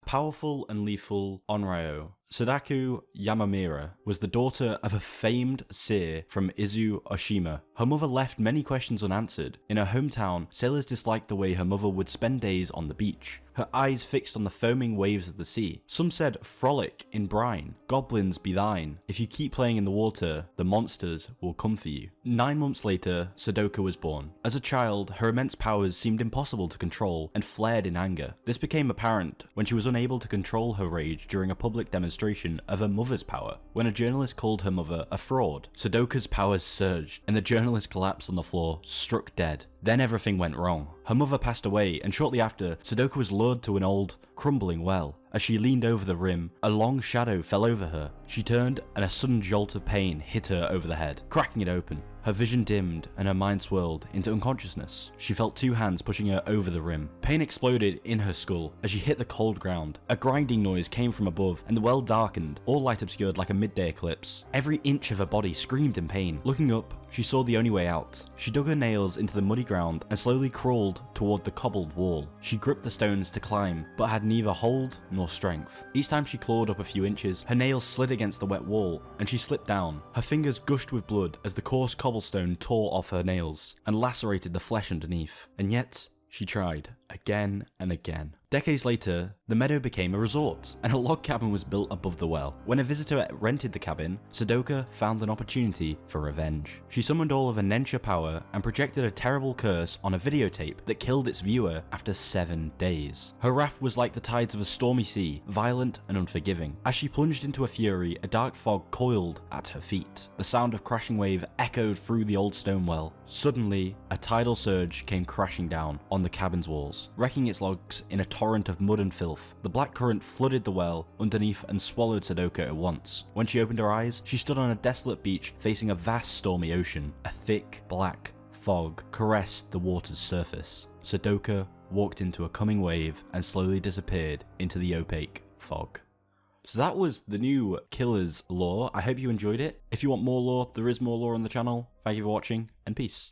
Powerful and lethal Onryō, Sadako Yamamura was the daughter of a famed seer from Izu, Oshima. Her mother left many questions unanswered. In her hometown, sailors disliked the way her mother would spend days on the beach, her eyes fixed on the foaming waves of the sea. Some said, "Frolic in brine, goblins be thine. If you keep playing in the water, the monsters will come for you." 9 months later, Sadako was born. As a child, her immense powers seemed impossible to control and flared in anger. This became apparent when she was unable to control her rage during a public demonstration of her mother's power. When a journalist called her mother a fraud, Sadako's powers surged and the journalist collapsed on the floor, struck dead. Then everything went wrong. Her mother passed away, and shortly after, Sadako was lured to an old, crumbling well. As she leaned over the rim, a long shadow fell over her. She turned, and a sudden jolt of pain hit her over the head, cracking it open. Her vision dimmed, and her mind swirled into unconsciousness. She felt 2 hands pushing her over the rim. Pain exploded in her skull as she hit the cold ground. A grinding noise came from above, and the well darkened, all light obscured like a midday eclipse. Every inch of her body screamed in pain. Looking up, she saw the only way out. She dug her nails into the muddy ground and slowly crawled toward the cobbled wall. She gripped the stones to climb, but had neither hold nor strength. Each time she clawed up a few inches, her nails slid against the wet wall, and she slipped down. Her fingers gushed with blood as the coarse cobblestone tore off her nails and lacerated the flesh underneath. And yet, she tried, again and again. Decades later, the meadow became a resort, and a log cabin was built above the well. When a visitor rented the cabin, Sadako found an opportunity for revenge. She summoned all of her Nensha power and projected a terrible curse on a videotape that killed its viewer after 7 days. Her wrath was like the tides of a stormy sea, violent and unforgiving. As she plunged into a fury, a dark fog coiled at her feet. The sound of crashing wave echoed through the old stone well. Suddenly, a tidal surge came crashing down on the cabin's walls, wrecking its logs in a torrent of mud and filth. The black current flooded the well underneath and swallowed Sadako at once. When she opened her eyes, she stood on a desolate beach facing a vast stormy ocean. A thick, black fog caressed the water's surface. Sadako walked into a coming wave and slowly disappeared into the opaque fog. So that was the new Killer's lore. I hope you enjoyed it. If you want more lore, there is more lore on the channel. Thank you for watching, and peace.